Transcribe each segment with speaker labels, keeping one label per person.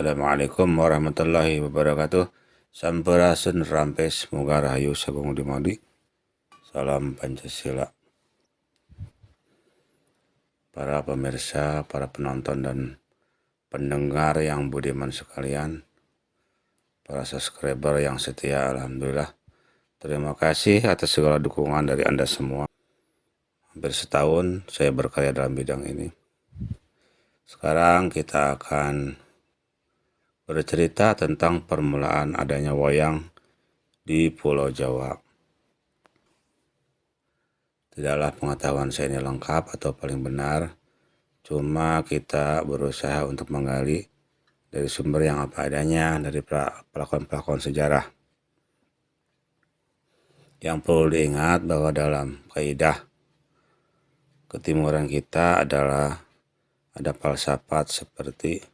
Speaker 1: Assalamualaikum warahmatullahi wabarakatuh. Sampurasun rampes, moga rahayu sagung dimadi. Salam Pancasila. Para pemirsa, para penonton dan pendengar yang budiman sekalian, para subscriber yang setia, alhamdulillah. Terima kasih atas segala dukungan dari Anda semua. Hampir setahun saya berkarya dalam bidang ini. Sekarang kita akan bercerita tentang permulaan adanya wayang di Pulau Jawa. Tidaklah pengetahuan saya ini lengkap atau paling benar, cuma kita berusaha untuk menggali dari sumber yang apa adanya, dari pelakon-pelakon sejarah. Yang perlu diingat bahwa dalam kaidah ketimuran kita adalah ada falsafat seperti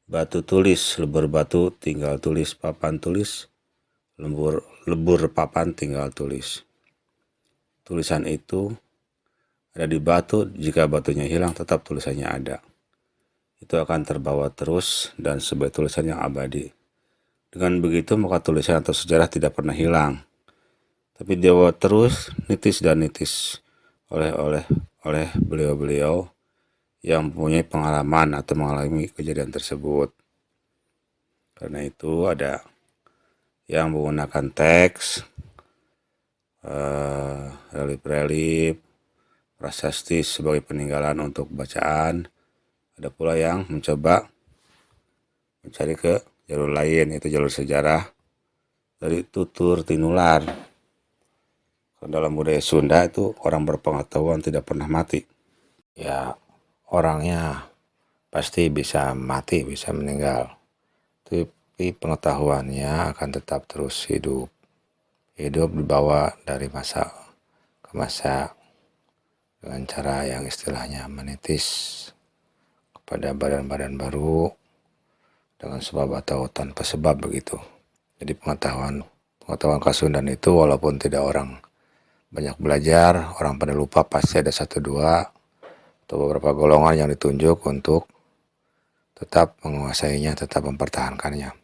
Speaker 1: batu tulis, lebur batu tinggal tulis, papan tulis, lebur papan tinggal tulis. Tulisan itu ada di batu, jika batunya hilang tetap tulisannya ada. Itu akan terbawa terus dan sebagai tulisan yang abadi. Dengan begitu maka tulisan atau sejarah tidak pernah hilang, tapi dibawa terus nitis dan nitis oleh beliau-beliau yang mempunyai pengalaman atau mengalami kejadian tersebut. Karena itu ada yang menggunakan teks, relip-relip, prasasti sebagai peninggalan untuk bacaan. Ada pula yang mencoba mencari ke jalur lain, yaitu jalur sejarah dari tutur tinular. Karena dalam budaya Sunda itu orang berpengetahuan tidak pernah mati. Ya, orangnya pasti bisa mati, bisa meninggal, tapi pengetahuannya akan tetap terus hidup dibawa dari masa ke masa dengan cara yang istilahnya menitis kepada badan-badan baru dengan sebab atau tanpa sebab begitu. Jadi pengetahuan Kasundan itu walaupun tidak orang banyak belajar, orang pada lupa, pasti ada satu dua atau beberapa golongan yang ditunjuk untuk tetap menguasainya, tetap mempertahankannya.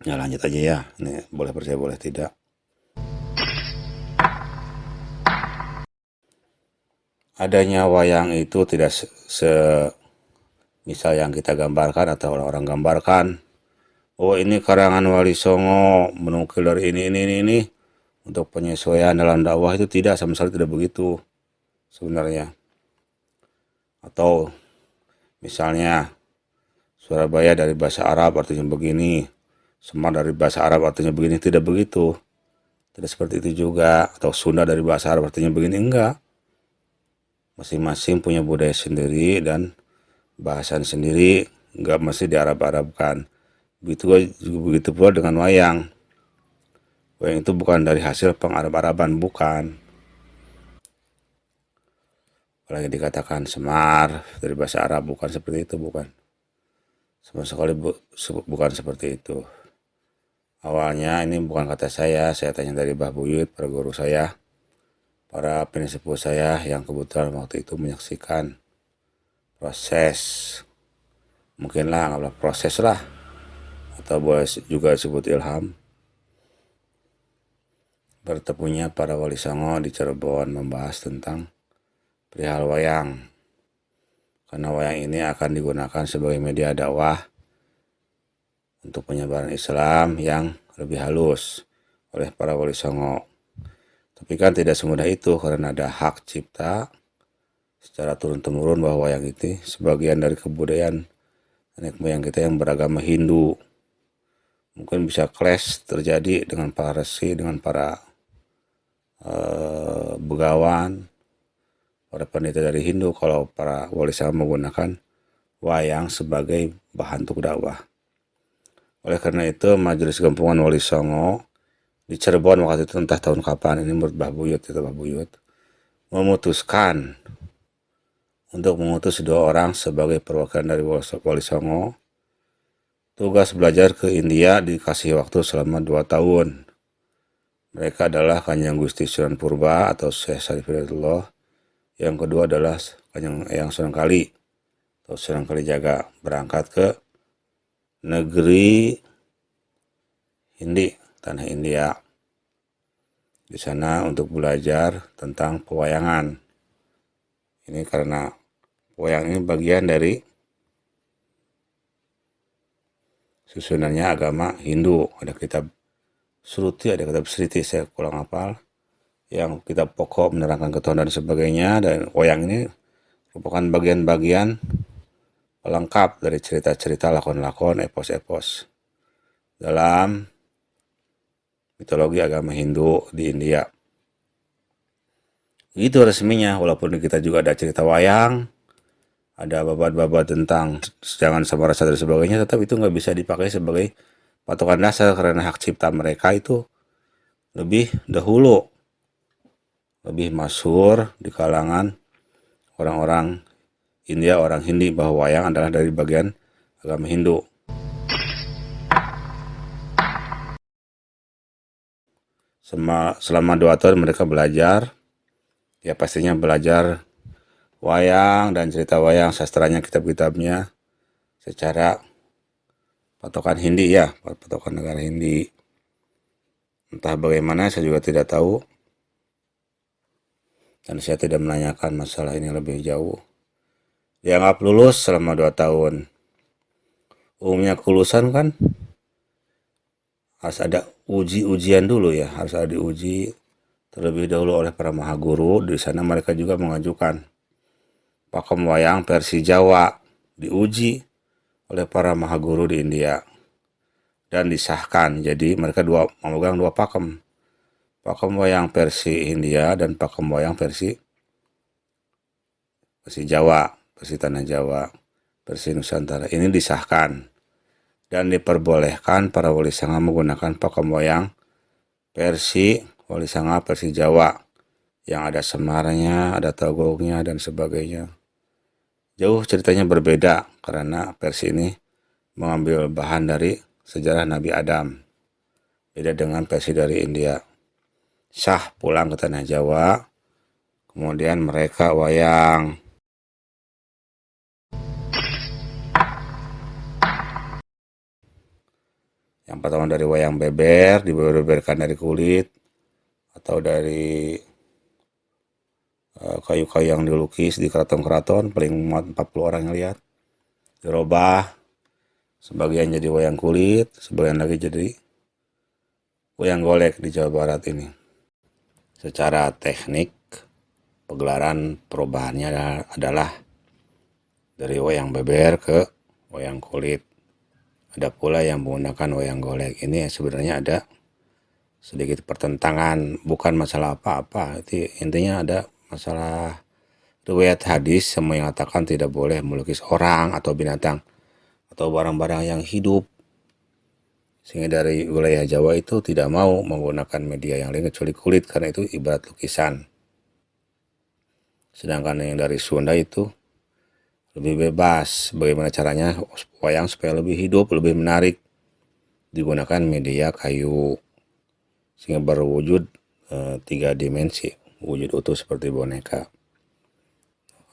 Speaker 1: Ya lanjut aja ya, ini boleh percaya boleh tidak. Adanya wayang itu tidak misal yang kita gambarkan atau orang-orang gambarkan. Oh ini karangan Wali Songo menukil dari ini. Untuk penyesuaian dalam dakwah itu tidak, sama sekali tidak begitu sebenarnya. Atau misalnya Surabaya dari bahasa Arab artinya begini, Semar dari bahasa Arab artinya begini, tidak begitu. Tidak seperti itu juga. Atau Sunda dari bahasa Arab artinya begini, enggak. Masing-masing punya budaya sendiri dan bahasan sendiri, enggak mesti diarab-arabkan. Begitu pula dengan wayang. Wayang itu bukan dari hasil pengarab-araban, bukan. Apalagi dikatakan Semar dari bahasa Arab, bukan seperti itu, bukan. Sama sekali bukan seperti itu. Awalnya ini bukan kata saya tanya dari Mbah Buyut, para guru saya, para pensepuh saya yang kebetulan waktu itu menyaksikan proses, mungkinlah anggaplah proses lah, atau boleh juga disebut ilham, bertemunya para Wali Songo di Cirebon membahas tentang perihal wayang. Karena wayang ini akan digunakan sebagai media dakwah untuk penyebaran Islam yang lebih halus oleh para Wali Songo. Tapi kan tidak semudah itu, karena ada hak cipta secara turun-temurun bahwa wayang itu sebagian dari kebudayaan nenek moyang kita yang beragama Hindu. Mungkin bisa clash terjadi dengan para resi, dengan para begawan, para pendeta dari Hindu kalau para Wali Songo menggunakan wayang sebagai bahan untuk dakwah. Oleh karena itu, Majelis Gabungan Wali Songo di Cirebon waktu itu, entah tahun kapan, ini menurut Mbah Buyut, memutuskan untuk mengutus 2 orang sebagai perwakilan dari Wali Songo. Tugas belajar ke India dikasih waktu selama 2 tahun. Mereka adalah Kanjeng Gusti Sunan Purba atau Syekh Sarif Hidayatullah. Yang kedua adalah Kanjeng Eyang Sunan Kali atau Sunan Kalijaga berangkat ke negeri Hindi, tanah India. Di sana untuk belajar tentang pewayangan. Ini karena wayang ini bagian dari susunannya agama Hindu. Ada kitab Sruti, ada kitab Sriti, saya kurang hafal. Yang kitab pokok menerangkan ketuhanan dan sebagainya. Dan wayang ini merupakan bagian-bagian pelengkap dari cerita-cerita lakon-lakon, epos-epos dalam mitologi agama Hindu di India. Itu resminya, walaupun kita juga ada cerita wayang, ada babat-babat tentang jangan sama rasa dan sebagainya, tetap itu nggak bisa dipakai sebagai patokan dasar karena hak cipta mereka itu lebih dahulu, lebih masyhur di kalangan orang-orang India, orang Hindi, bahwa wayang adalah dari bagian agama Hindu. Selama 2 tahun mereka belajar, ya pastinya belajar wayang dan cerita wayang, sastranya, kitab-kitabnya secara patokan Hindi ya, patokan negara Hindi. Entah bagaimana saya juga tidak tahu, dan saya tidak menanyakan masalah ini lebih jauh. Dianggap lulus selama 2 tahun. Umumnya kelulusan kan harus ada ujian dulu ya, harus ada diuji terlebih dahulu oleh para maha guru. Di sana mereka juga mengajukan pakem wayang versi Jawa, diuji oleh para maha guru di India dan disahkan. Jadi mereka memegang 2 pakem. Pakem wayang versi India dan pakem wayang versi Jawa, versi tanah Jawa, versi Nusantara. Ini disahkan dan diperbolehkan para wali sanga menggunakan pakem wayang versi wali sanga versi Jawa yang ada semarnya, ada togongnya dan sebagainya. Jauh ceritanya berbeda karena versi ini mengambil bahan dari sejarah Nabi Adam. Beda dengan versi dari India. Sah pulang ke tanah Jawa, kemudian mereka wayang. Yang pertama dari wayang beber, dibeberkan dari kulit atau dari kayu-kayu yang dilukis di keraton-keraton, paling muat 40 orang yang lihat. Dirubah, sebagian jadi wayang kulit, sebagian lagi jadi wayang golek di Jawa Barat ini. Secara teknik, pegelaran perubahannya adalah dari wayang beber ke wayang kulit. Ada pula yang menggunakan wayang golek. Ini sebenarnya ada sedikit pertentangan, bukan masalah apa-apa. Intinya ada masalah riwayat hadis yang mengatakan tidak boleh melukis orang atau binatang atau barang-barang yang hidup. Sehingga dari wilayah Jawa itu tidak mau menggunakan media yang lain kecuali kulit karena itu ibarat lukisan. Sedangkan yang dari Sunda itu lebih bebas. Bagaimana caranya wayang supaya lebih hidup, lebih menarik. Digunakan media kayu sehingga berwujud 3 dimensi, wujud utuh seperti boneka.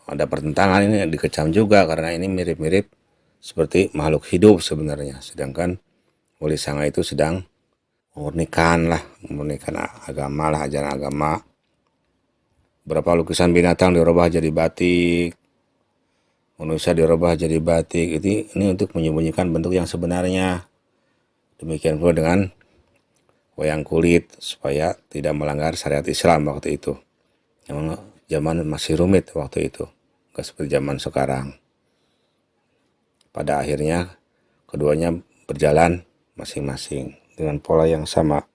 Speaker 1: Ada pertentangan ini dikecam juga karena ini mirip-mirip seperti makhluk hidup sebenarnya. Sedangkan wali sanga itu sedang memurnikan agama lah, ajaran agama. Berapa lukisan binatang dirubah jadi batik, manusia dirubah jadi batik. Ini untuk menyembunyikan bentuk yang sebenarnya. Demikian pula dengan wayang kulit supaya tidak melanggar syariat Islam waktu itu. Yang zaman masih rumit waktu itu, nggak seperti zaman sekarang. Pada akhirnya keduanya berjalan masing-masing dengan pola yang sama.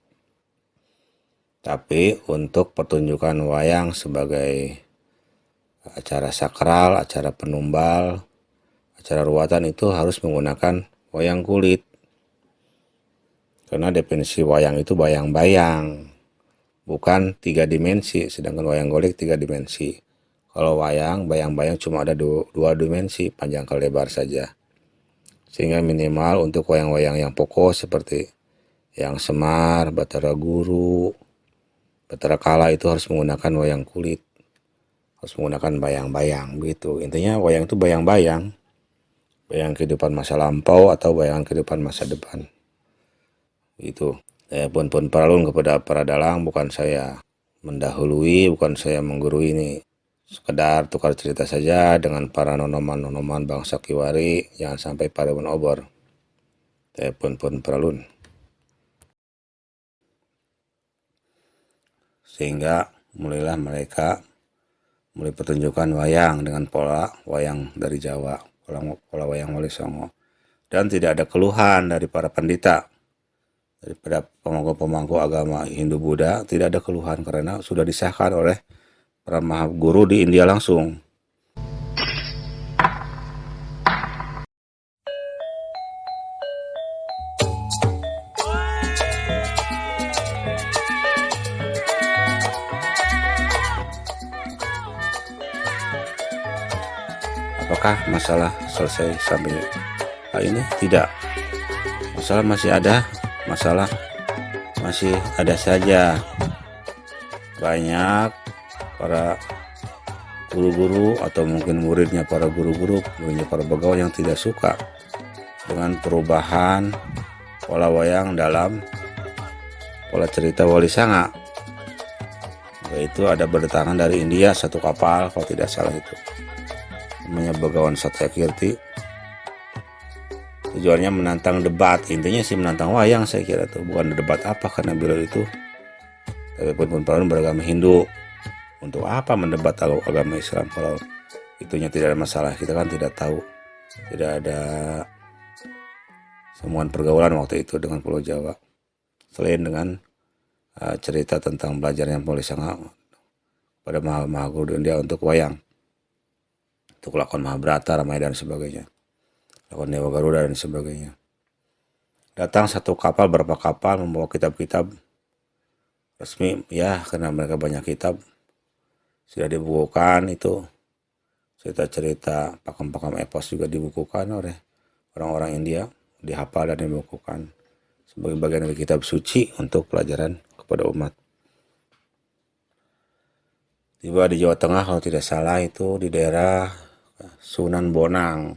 Speaker 1: Tapi untuk pertunjukan wayang sebagai acara sakral, acara penumbal, acara ruatan itu harus menggunakan wayang kulit. Karena definisi wayang itu bayang-bayang, bukan 3 dimensi, sedangkan wayang golek 3 dimensi. Kalau wayang, bayang-bayang cuma ada 2 dimensi, panjang ke lebar saja. Sehingga minimal untuk wayang-wayang yang pokok seperti yang Semar, Batara Guru, Batara Kala itu harus menggunakan wayang kulit, harus menggunakan bayang-bayang begitu. Intinya wayang itu bayang-bayang. bayangan kehidupan masa lampau atau bayangan kehidupan masa depan. Itu. Saya pun paralun kepada para dalang, bukan saya mendahului, bukan saya menggurui, ini sekedar tukar cerita saja dengan para nonoman-nonoman bangsa Kiwari, jangan sampai pada menobor. Saya pun paralun. Sehingga mulailah mereka mulai pertunjukan wayang dengan pola wayang dari Jawa, pola wayang Wali Songo. Dan tidak ada keluhan dari para pendeta, daripada pemangku agama Hindu-Buddha, tidak ada keluhan karena sudah disahkan oleh para mahaguru di India langsung. Apakah masalah selesai sampai ini? Tidak. Masalah masih ada, masalah masih ada saja. Banyak para guru-guru atau mungkin muridnya para guru-guru, muridnya para begawan yang tidak suka dengan perubahan pola wayang dalam pola cerita Wali Sanga. Yaitu ada berdatangan dari India satu kapal, kalau tidak salah itu, namanya Begawan Satyakirti. Tujuannya menantang debat, intinya sih menantang wayang, saya kira tuh, bukan debat apa, karena beliau itu tapi pun beragama Hindu. Untuk apa mendebat agama Islam kalau itunya tidak ada masalah? Kita kan tidak tahu, tidak ada semuan pergaulan waktu itu dengan Pulau Jawa, selain dengan cerita tentang belajarnya Wali Sanga pada mahaguru di India untuk wayang, untuk lakon Mahabharata, Ramayana dan sebagainya, lakon Dewa Garuda dan sebagainya. Datang satu kapal, berapa kapal membawa kitab-kitab resmi, ya, karena mereka banyak kitab sudah dibukukan. Itu cerita-cerita pakam-pakam epos juga dibukukan oleh orang-orang India, dihafal dan dibukukan sebagai bagian dari kitab suci untuk pelajaran kepada umat. Tiba di Jawa Tengah kalau tidak salah, itu di daerah Sunan Bonang.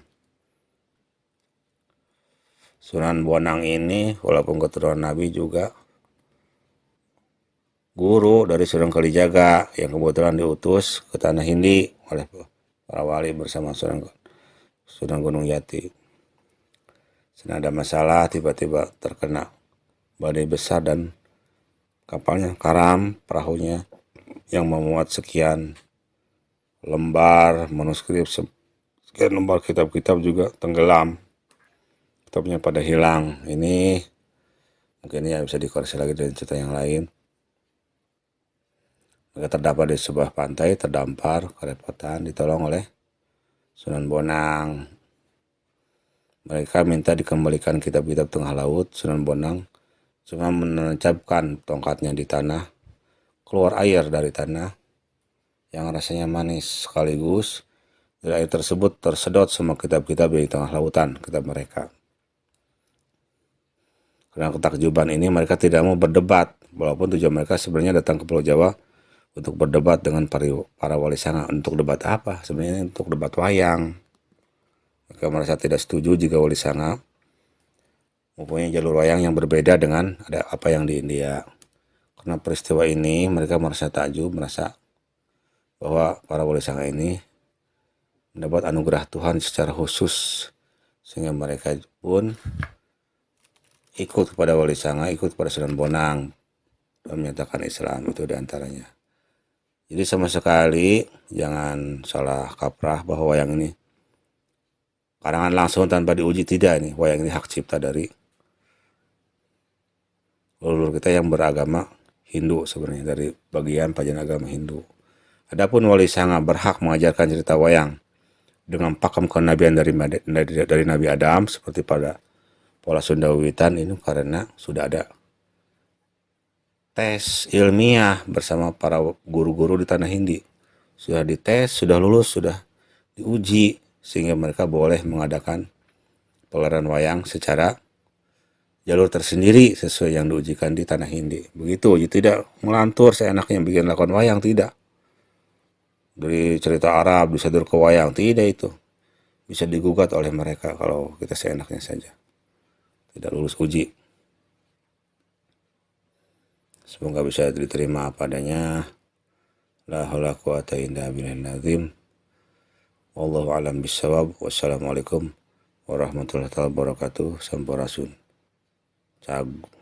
Speaker 1: Sunan Bonang ini walaupun keturunan Nabi juga guru dari Sunan Kalijaga yang kebetulan diutus ke Tanah Hindi oleh para wali bersama Sunan Gunung Jati. Sedang ada masalah, tiba-tiba terkena badai besar dan kapalnya karam, perahunya yang memuat sekian lembar manuskrip, sekian lembar kitab-kitab juga tenggelam, kitabnya pada hilang. Ini mungkin ya bisa dikoreksi lagi dengan cerita yang lain. Mereka terdapat di sebuah pantai, terdampar, kerepotan, ditolong oleh Sunan Bonang. Mereka minta dikembalikan kitab-kitab tengah laut. Sunan Bonang cuma menancapkan tongkatnya di tanah, keluar air dari tanah yang rasanya manis, sekaligus dari air tersebut tersedot semua kitab-kitab di tengah lautan, kitab mereka. Karena ketakjuban ini mereka tidak mau berdebat, walaupun tujuan mereka sebenarnya datang ke Pulau Jawa untuk berdebat dengan para Wali Sanga. Untuk debat apa? Sebenarnya untuk debat wayang. Mereka merasa tidak setuju jika Wali Sanga mempunyai jalur wayang yang berbeda dengan ada apa yang di India. Karena peristiwa ini mereka merasa takjub, merasa bahwa para Wali Sanga ini mendapat anugerah Tuhan secara khusus, sehingga mereka pun ikut kepada Wali Sanga, ikut kepada Sunan Bonang dan menyatakan Islam. Itu diantaranya. Jadi sama sekali jangan salah kaprah bahwa wayang ini karangan langsung tanpa diuji, tidak. Nih wayang ini hak cipta dari leluhur kita yang beragama Hindu, sebenarnya dari bagian pajan agama Hindu. Adapun Wali Sanga berhak mengajarkan cerita wayang dengan pakem kenabian dari Nabi Adam seperti pada pola Sunda Wiwitan ini, karena sudah ada tes ilmiah bersama para guru-guru di Tanah Hindi. Sudah dites, sudah lulus, sudah diuji, sehingga mereka boleh mengadakan pagelaran wayang secara jalur tersendiri sesuai yang diujikan di Tanah Hindi. Begitu, jadi tidak melantur seenaknya bikin lakon wayang, tidak. Dari cerita Arab disadur ke wayang, tidak itu. bisa digugat oleh mereka kalau kita seenaknya saja, tidak lulus uji. Semoga bisa diterima apa adanya. La haula quwata illa billahil azim. Wallahu alam bisawab. Wassalamualaikum warahmatullahi wabarakatuh. Sampurasun. Cag